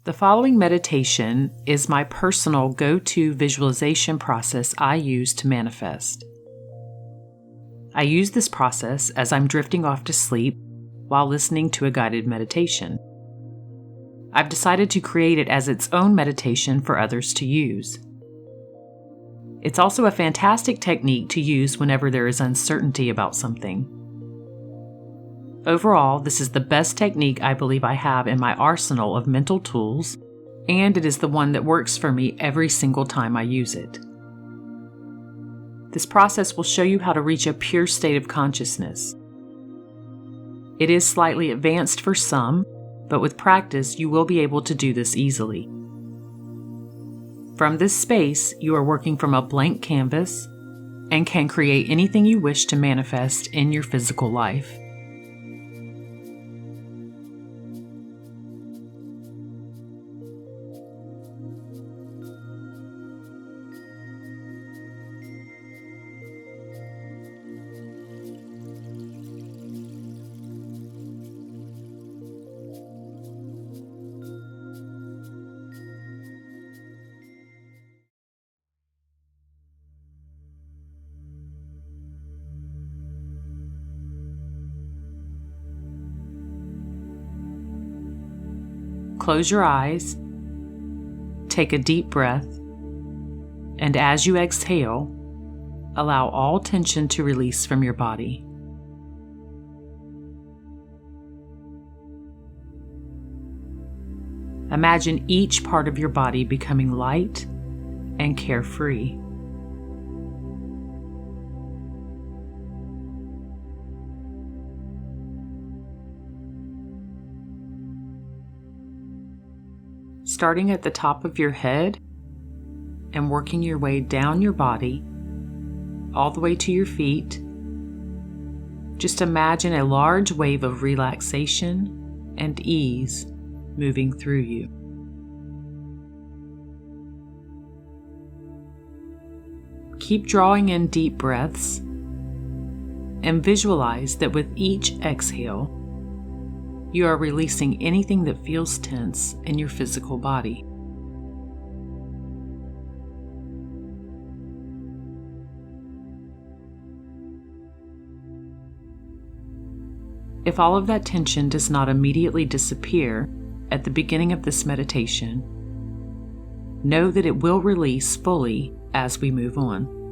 The following meditation is my personal go-to visualization process I use to manifest. I use this process as I'm drifting off to sleep while listening to a guided meditation. I've decided to create it as its own meditation for others to use. It's also a fantastic technique to use whenever there is uncertainty about something. Overall, this is the best technique I believe I have in my arsenal of mental tools, and it is the one that works for me every single time I use it. This process will show you how to reach a pure state of consciousness. It is slightly advanced for some, but with practice, you will be able to do this easily. From this space, you are working from a blank canvas and can create anything you wish to manifest in your physical life. Close your eyes, take a deep breath, and as you exhale, allow all tension to release from your body. Imagine each part of your body becoming light and carefree. Starting at the top of your head and working your way down your body, all the way to your feet, just imagine a large wave of relaxation and ease moving through you. Keep drawing in deep breaths and visualize that with each exhale, you are releasing anything that feels tense in your physical body. If all of that tension does not immediately disappear at the beginning of this meditation, know that it will release fully as we move on.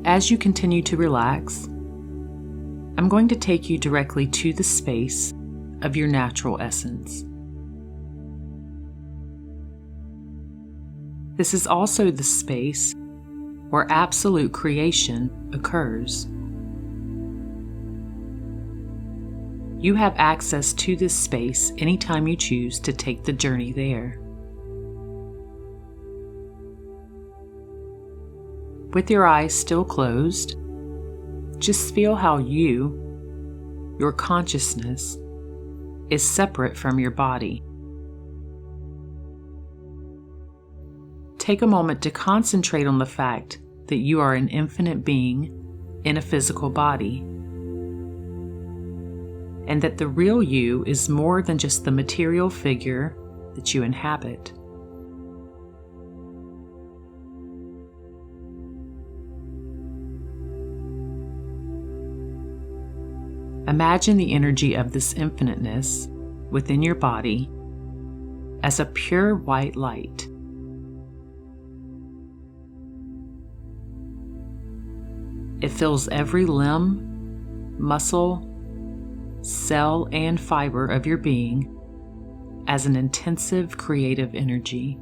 As you continue to relax, I'm going to take you directly to the space of your natural essence. This is also the space where absolute creation occurs. You have access to this space anytime you choose to take the journey there. With your eyes still closed, just feel how your consciousness, is separate from your body. Take a moment to concentrate on the fact that you are an infinite being in a physical body, and that the real you is more than just the material figure that you inhabit. Imagine the energy of this infiniteness within your body as a pure white light. It fills every limb, muscle, cell, and fiber of your being as an intensive creative energy.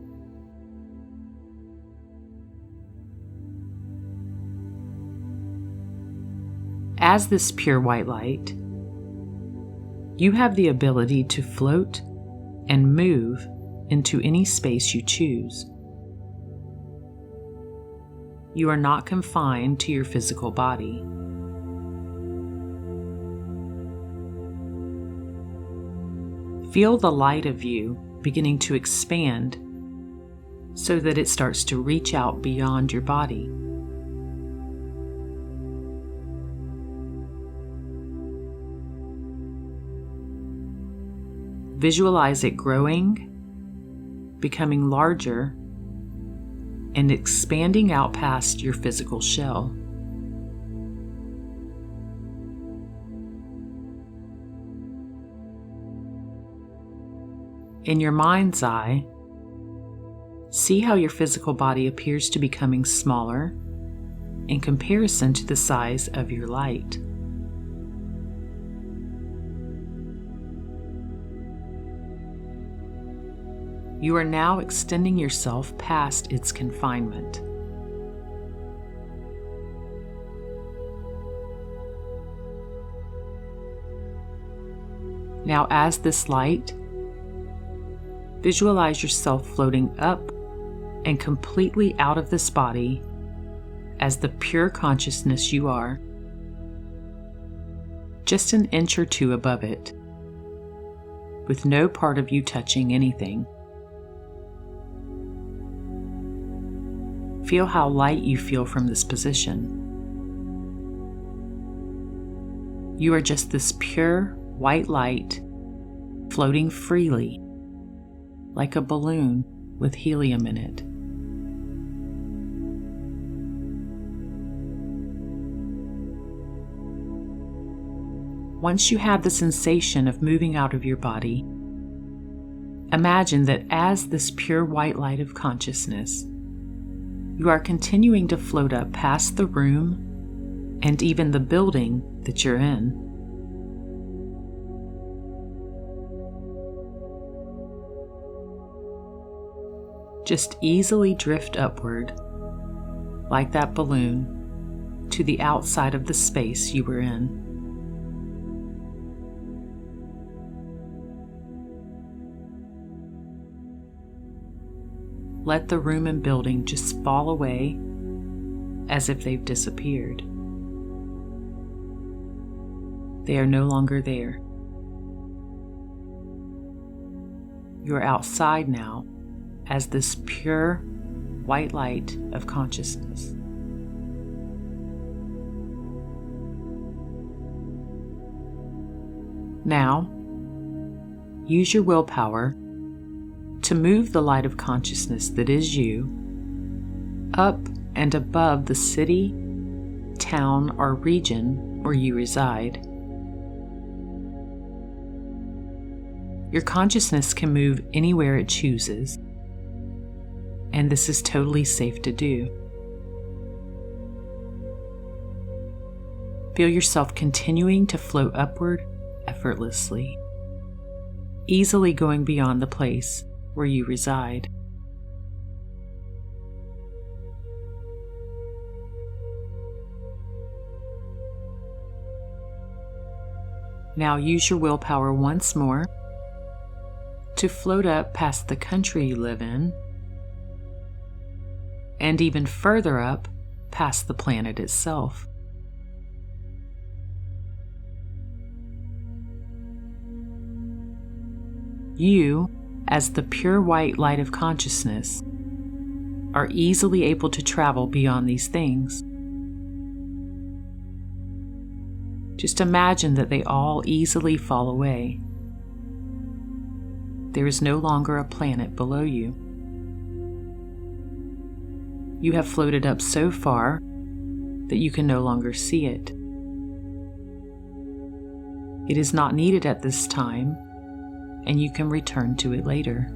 As this pure white light, you have the ability to float and move into any space you choose. You are not confined to your physical body. Feel the light of you beginning to expand so that it starts to reach out beyond your body. Visualize it growing, becoming larger, and expanding out past your physical shell. In your mind's eye, see how your physical body appears to be becoming smaller in comparison to the size of your light. You are now extending yourself past its confinement. Now, as this light, visualize yourself floating up and completely out of this body as the pure consciousness you are, just an inch or two above it, with no part of you touching anything. Feel how light you feel from this position. You are just this pure white light floating freely, like a balloon with helium in it. Once you have the sensation of moving out of your body, imagine that as this pure white light of consciousness, you are continuing to float up past the room and even the building that you're in. Just easily drift upward, like that balloon, to the outside of the space you were in. Let the room and building just fall away as if they've disappeared. They are no longer there. You are outside now as this pure white light of consciousness. Now, use your willpower to move the light of consciousness that is you up and above the city, town, or region where you reside. Your consciousness can move anywhere it chooses, and this is totally safe to do. Feel yourself continuing to float upward effortlessly, easily going beyond the place where you reside. Now use your willpower once more to float up past the country you live in, and even further up past the planet itself. You, as the pure white light of consciousness, are easily able to travel beyond these things. Just imagine that they all easily fall away. There is no longer a planet below you. You have floated up so far that you can no longer see it. It is not needed at this time, and you can return to it later.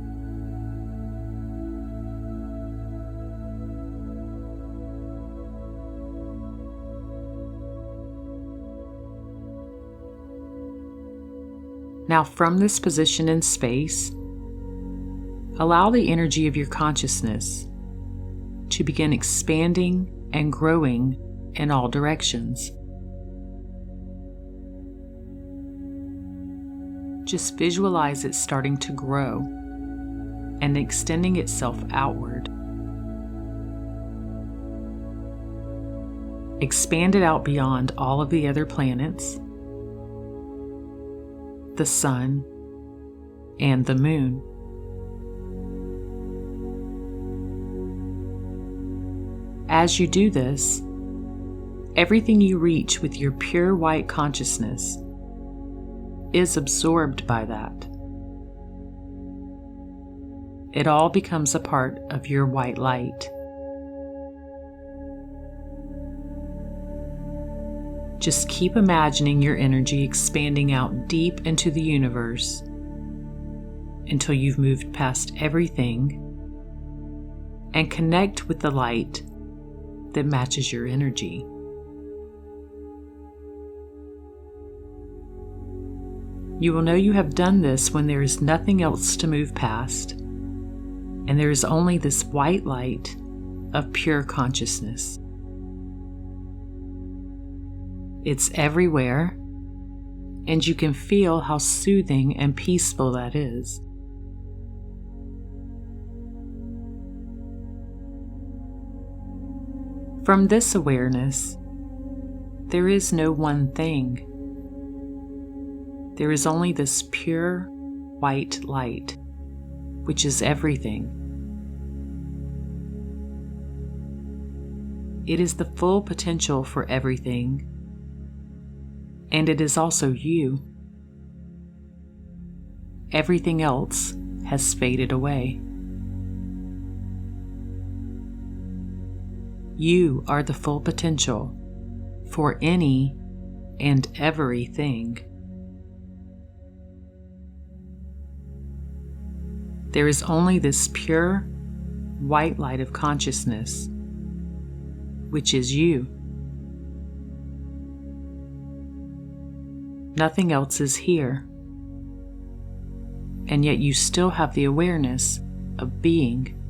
Now, from this position in space, allow the energy of your consciousness to begin expanding and growing in all directions. Just visualize it starting to grow and extending itself outward. Expand it out beyond all of the other planets, the sun, and the moon. As you do this, everything you reach with your pure white consciousness is absorbed by that. it all becomes a part of your white light. Just keep imagining your energy expanding out deep into the universe until you've moved past everything and connect with the light that matches your energy. You will know you have done this when there is nothing else to move past, and there is only this white light of pure consciousness. It's everywhere, and you can feel how soothing and peaceful that is. From this awareness, there is no one thing. There is only this pure white light, which is everything. It is the full potential for everything, and it is also you. Everything else has faded away. You are the full potential for any and everything. There is only this pure white light of consciousness, which is you. Nothing else is here, and yet you still have the awareness of being.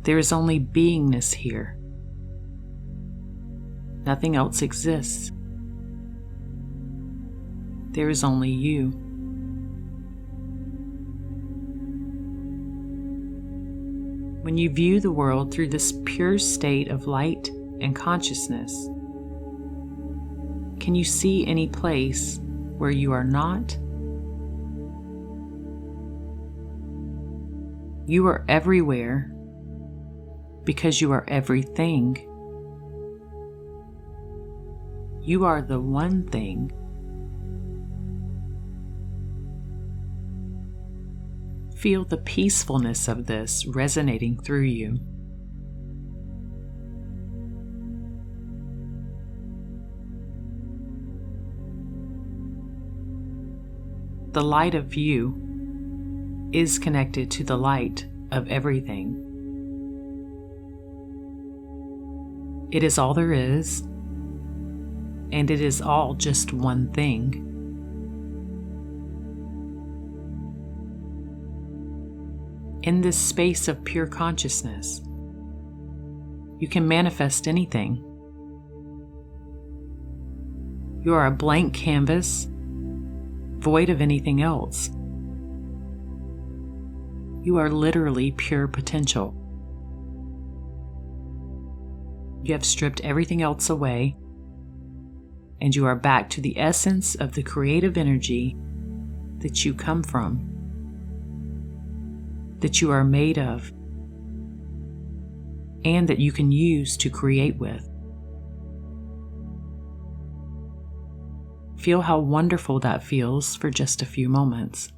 There is only beingness here. Nothing else exists. There is only you. When you view the world through this pure state of light and consciousness, can you see any place where you are not? You are everywhere because you are everything. You are the one thing. Feel the peacefulness of this resonating through you. The light of you is connected to the light of everything. It is all there is, and it is all just one thing. In this space of pure consciousness, you can manifest anything. You are a blank canvas, void of anything else. You are literally pure potential. You have stripped everything else away, and you are back to the essence of the creative energy that you come from, that you are made of, and that you can use to create with. Feel how wonderful that feels for just a few moments.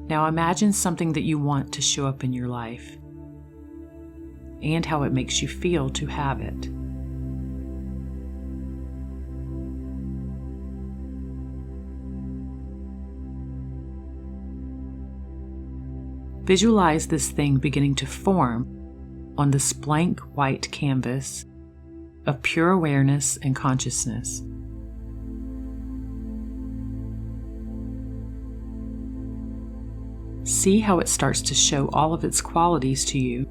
Now imagine something that you want to show up in your life and how it makes you feel to have it. Visualize this thing beginning to form on this blank white canvas of pure awareness and consciousness. See how it starts to show all of its qualities to you,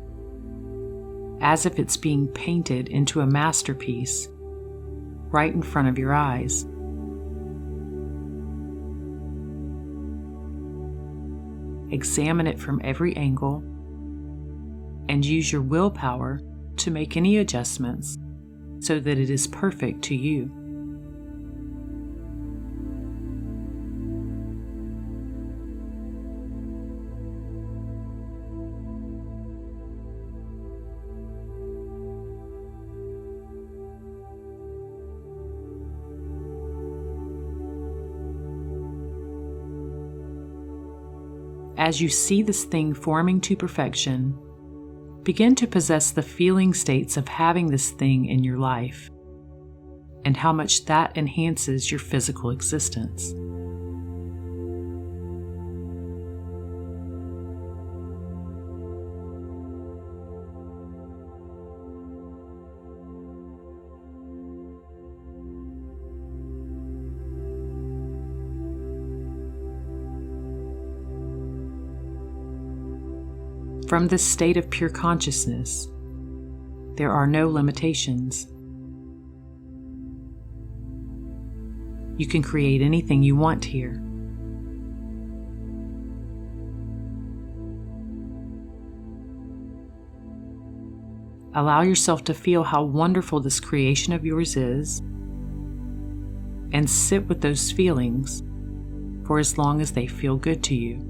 as if it's being painted into a masterpiece right in front of your eyes. examine it from every angle, and use your willpower to make any adjustments so that it is perfect to you. As you see this thing forming to perfection, begin to possess the feeling states of having this thing in your life and how much that enhances your physical existence. From this state of pure consciousness, there are no limitations. You can create anything you want here. Allow yourself to feel how wonderful this creation of yours is, and sit with those feelings for as long as they feel good to you.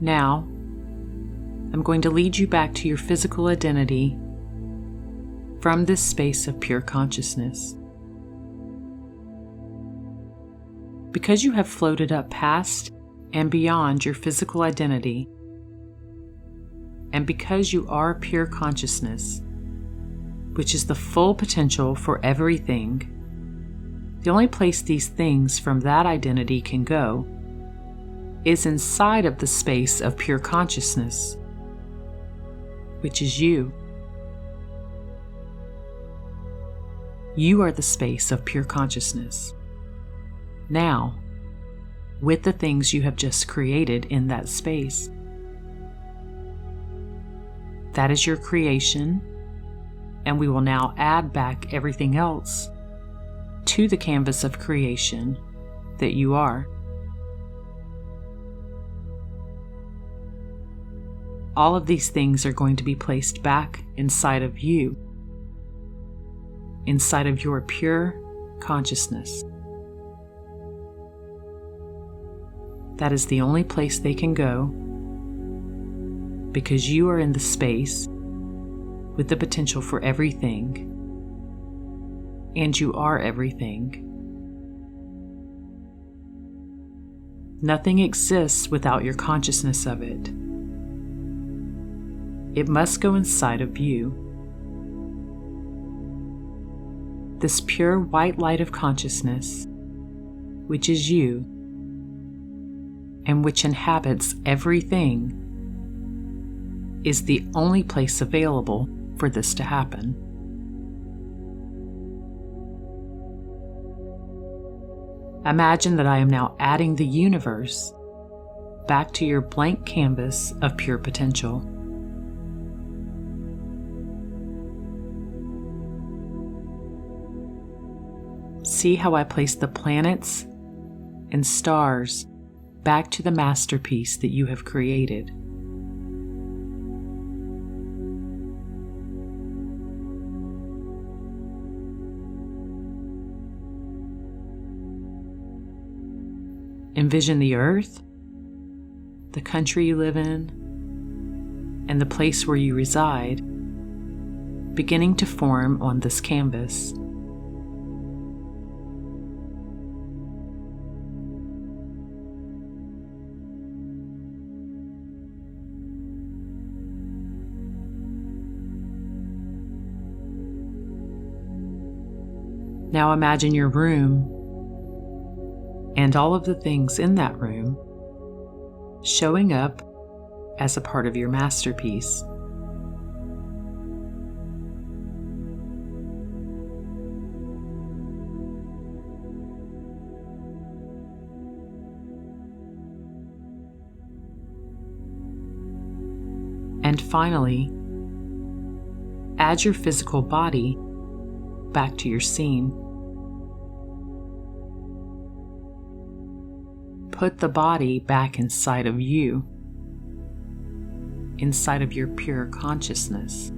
Now, I'm going to lead you back to your physical identity from this space of pure consciousness. Because you have floated up past and beyond your physical identity, and because you are pure consciousness, which is the full potential for everything, the only place these things from that identity can go is inside of the space of pure consciousness, which is you. You are the space of pure consciousness. Now, with the things you have just created in that space. That is your creation, and we will now add back everything else to the canvas of creation that you are. All of these things are going to be placed back inside of you, inside of your pure consciousness. That is the only place they can go, because you are in the space with the potential for everything, and you are everything. Nothing exists without your consciousness of it. It must go inside of you. This pure white light of consciousness, which is you, and which inhabits everything, is the only place available for this to happen. Imagine that I am now adding the universe back to your blank canvas of pure potential. See how I place the planets and stars back to the masterpiece that you have created. Envision the earth, the country you live in, and the place where you reside beginning to form on this canvas. Now imagine your room and all of the things in that room showing up as a part of your masterpiece. And finally, add your physical body back to your scene. Put the body back inside of you, inside of your pure consciousness.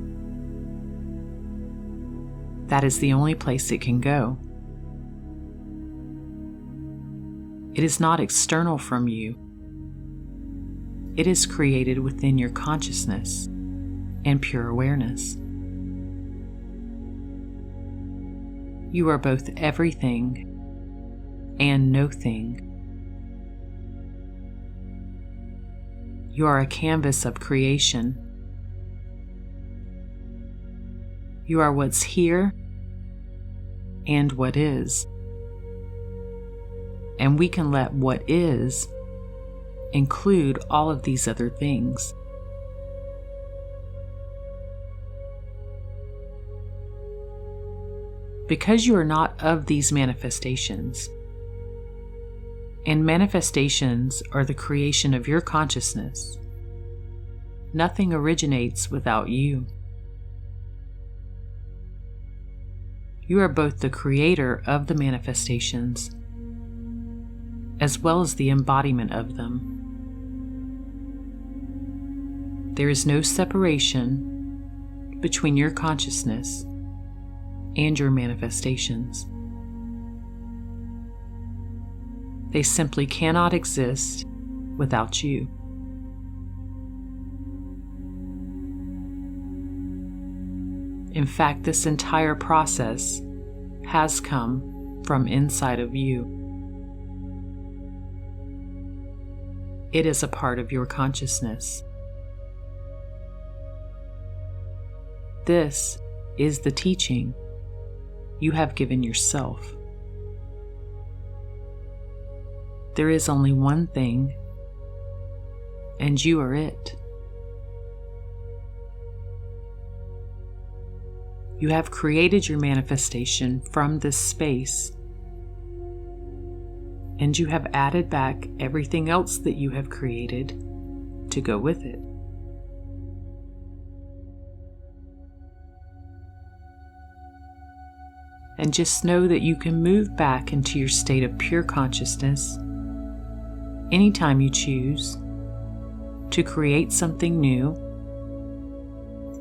That is the only place it can go. It is not external from you. It is created within your consciousness and pure awareness. You are both everything and no thing. You are a canvas of creation. You are what's here and what is. And we can let what is include all of these other things. Because you are not of these manifestations, and manifestations are the creation of your consciousness, nothing originates without you. You are both the creator of the manifestations as well as the embodiment of them. There is no separation between your consciousness and your manifestations. They simply cannot exist without you. In fact, this entire process has come from inside of you. It is a part of your consciousness. This is the teaching you have given yourself. There is only one thing, and you are it. You have created your manifestation from this space, and you have added back everything else that you have created to go with it. And just know that you can move back into your state of pure consciousness anytime you choose to create something new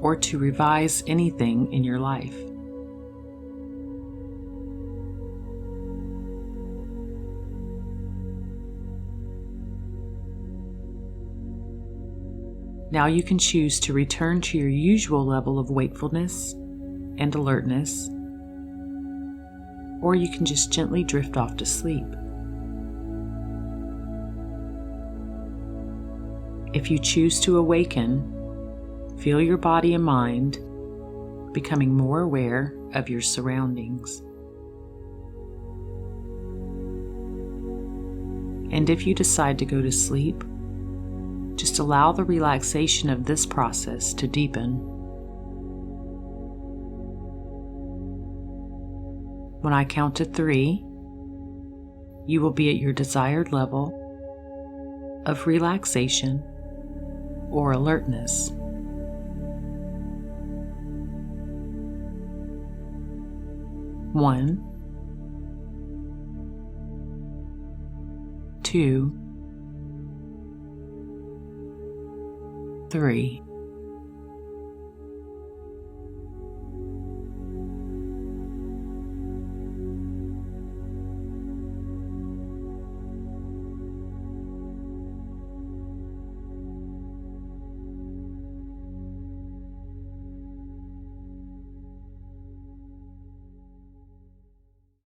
or to revise anything in your life. Now you can choose to return to your usual level of wakefulness and alertness, or you can just gently drift off to sleep. If you choose to awaken, feel your body and mind becoming more aware of your surroundings. And if you decide to go to sleep, just allow the relaxation of this process to deepen. When I count to 3, you will be at your desired level of relaxation or alertness. 1, 2, 3.